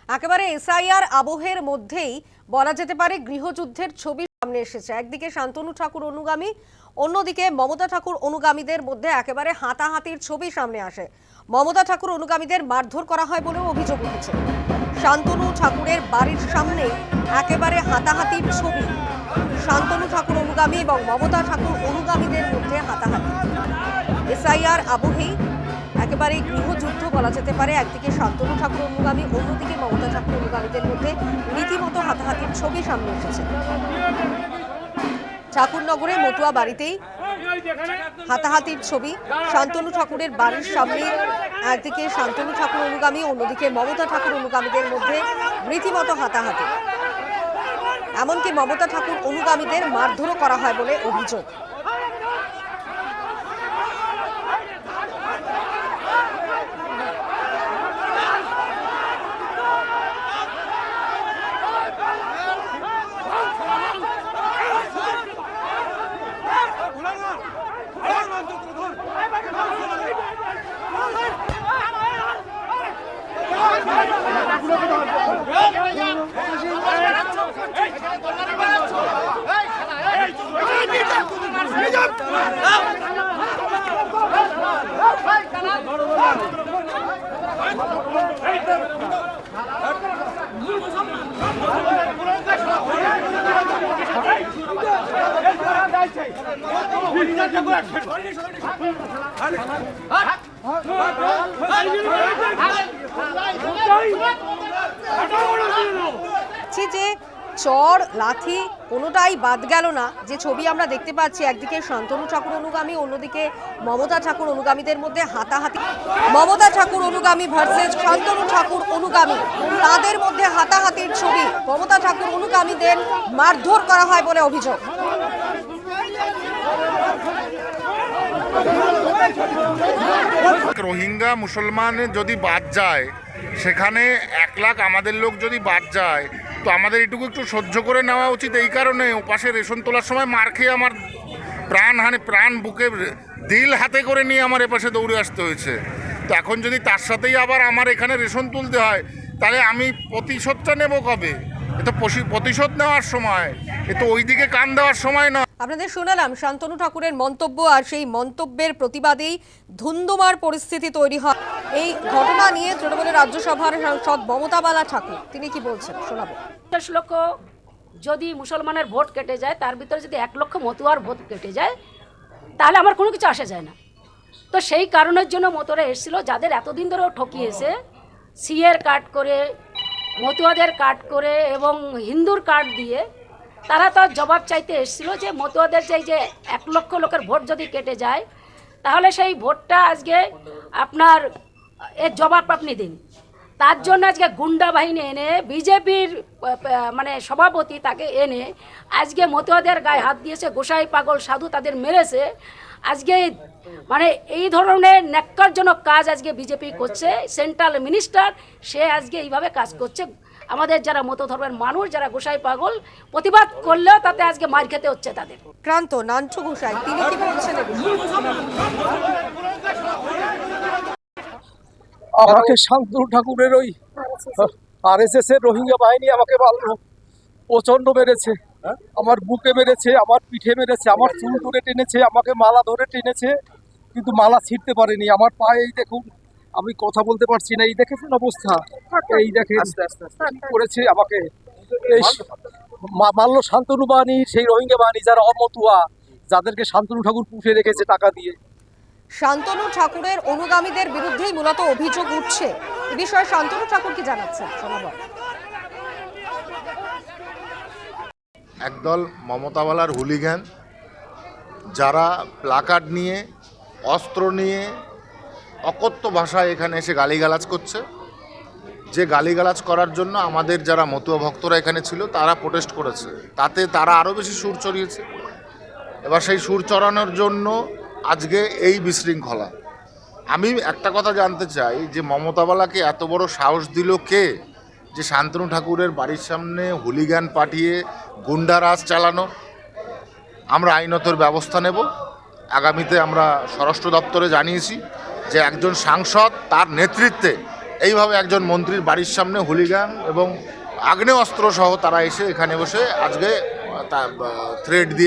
একেবারে এসআইআর আবহের মধ্যেই বলা যেতে পারে গৃহযুদ্ধের ছবি সামনে এসেছে। একদিকে শান্তনু ঠাকুর অনুগামী, অন্যদিকে মমতা ঠাকুর অনুগামীদের মধ্যে একেবারে হাতাহাতির ছবি সামনে আসে। মমতা ঠাকুর অনুগামীদের মারধর করা হয় বলেও অভিযোগ উঠেছে। শান্তনু ঠাকুরের বাড়ির সামনে একেবারে হাতাহাতির ছবি। শান্তনু ঠাকুর অনুগামী এবং মমতা ঠাকুর অনুগামীদের মধ্যে হাতাহাতি। এসআইআর আবহেই একেবারে গৃহযুদ্ধ বলা যেতে পারে। একদিকে শান্তনু ঠাকুর অনুগামী, অন্যদিকে মমতা ঠাকুর অনুগামীদের মধ্যে রীতিমতো হাতাহাতির ছবি সামনে এসেছে। ঠাকুরনগরে মতুয়া বাড়িতেই হাতাহাতির ছবি। শান্তনু ঠাকুরের বাড়ির সামনে একদিকে শান্তনু ঠাকুর অনুগামী, অন্যদিকে মমতা ঠাকুর অনুগামীদের মধ্যে রীতিমতো হাতাহাতি। এমনকি মমতা ঠাকুর অনুগামীদের মারধরও করা হয় বলে অভিযোগ। যে চর লাথি কোনোটাই বাদ গেল না। যে ছবি আমরা দেখতে পাচ্ছি, একদিকে শান্তনু ঠাকুর অনুগামী, অন্যদিকে মমতা ঠাকুর অনুগামীদের মধ্যে হাতাহাতি। মমতা ঠাকুর অনুগামী ভার্সেস শান্তনু ঠাকুর অনুগামী, তাদের মধ্যে হাতাহাতির ছবি। মমতা ঠাকুর অনুগামীদের মারধর করা হয় বলে অভিযোগ। রোহিঙ্গা মুসলমান যদি বাদ যায়, সেখানে 1 লাখ আমাদের লোক যদি বাদ যায়, তো আমাদের এটুকু একটু সহ্য করে নেওয়া উচিত। এই কারণে ওপাশে রেশন তোলার সময় মার খেয়ে আমার প্রাণ বুকে দিল হাতে করে নিয়ে আমার এপাশে দৌড়ে আসতে হয়েছে। তো এখন যদি তার সাথেই আবার আমার এখানে রেশন তুলতে হয়, তাহলে আমি প্রতিশোধটা নেব কবে? এ তো প্রতিশোধ নেওয়ার সময়, এ তো ওই দিকে কান দেওয়ার সময় নয়। আপনাদের শোনালাম শান্তনু ঠাকুরের মন্তব্য, আর সেই মন্তব্যের প্রতিবাদেই ধুন্ধুমার পরিস্থিতি তৈরি হয়। এই ঘটনা নিয়ে তৃণমূলের রাজ্যসভার সাংসদ মমতা বালা ঠাকুর তিনি কি বলছেন শোনাবো। 50 লক্ষ যদি মুসলমানের ভোট কেটে যায়, তার ভিতরে যদি 1 লক্ষ মতুয়ার ভোট কেটে যায়, তাহলে আমার কোনো কিছু আসে যায় না। তো সেই কারণের জন্য মতুয়ারা এসেছিল, যাদের এতদিন ধরেও ঠকিয়েছে, সিএর কার্ড করে, মতুয়াদের কার্ড করে এবং হিন্দুর কার্ড দিয়ে তারা তার জবাব চাইতে এসেছিল যে মতুয়াদের যে 1 লক্ষ লোকের ভোট যদি কেটে যায়, তাহলে সেই ভোটটা আজকে আপনার এর জবাব আপনি দিন। তার জন্য আজকে গুন্ডা বাহিনী এনে, বিজেপির মানে সভাপতি তাকে এনে আজকে মতুয়াদের গায়ে হাত দিয়েছে, গোসাই পাগল সাধু তাদের মেরেছে। আজকে মানে এই ধরনের ন্যাক্কারজনক কাজ আজকে বিজেপি করছে। সেন্ট্রাল মিনিস্টার সে আজকে এইভাবে কাজ করছে। আমাদের যারা মত ধর্মের মানুষ, যারা গোসাই পাগল, প্রতিবাদ করলেও তাতে আজকে মার খেতে হচ্ছে তাদের। ক্রান্ত নান্টু গোসাই তিনি কি বলছেন? আমাকে শান্তনু ঠাকুরের ওই আরএসএস এর রোহিঙ্গা বাহিনী আমাকে প্রচন্ড মেরেছে। আমার বুকে মেরেছে, আমার পিঠে মেরেছে, আমার চুল ধরে টেনেছে, আমাকে মালা ধরে টেনেছে, কিন্তু মালা ছিঁড়তে পারেনি। আমার পায়ে এই দেখুন, আমি কথা বলতে পারছি না। এই দেখেছেন অবস্থা, এই দেখেন করেছে আমাকে। এই মাল্য শান্তনু বাহিনী, সেই রোহিঙ্গা বাহিনী যারা অমতুয়া, যাদেরকে শান্তনু ঠাকুর পুষে রেখেছে টাকা দিয়ে। শান্তনু ঠাকুরের অনুগামীদের বিরুদ্ধেই মূলত অভিযোগ উঠছে। এ বিষয়ে শান্তনু ঠাকুর কি জানাচ্ছেন শোনাবো। একদল মমতাওয়ালার হুলিগ্যান, যারা প্লাকার্ড নিয়ে, অস্ত্র নিয়ে অকথ্য ভাষায় এখানে এসে গালিগালাজ করছে। যে গালিগালাজ করার জন্য আমাদের যারা মতুয়া ভক্তরা এখানে ছিল তারা প্রোটেস্ট করেছে, তাতে তারা আরও বেশি সুর চড়িয়েছে। এবার সেই সুর চড়ানোর জন্য আজকে এই বিশৃঙ্খলা। আমি একটা কথা জানতে চাই যে মমতাওয়ালাকে এত বড় সাহস দিল কে, যে শান্তনু ঠাকুরের বাড়ির সামনে হুলিগ্যান পাঠিয়ে গুন্ডারাজ চালানো? আমরা আইনতর ব্যবস্থা নেব। আগামীতে আমরা স্বরাষ্ট্র দপ্তরে জানিয়েছি যে একজন সাংসদ তার নেতৃত্বে এইভাবে একজন মন্ত্রীর বাড়ির সামনে হুলিগান এবং আগ্নেয়াস্ত্র সহ তারা এসে এখানে বসে আজকে থ্রেড দিয়ে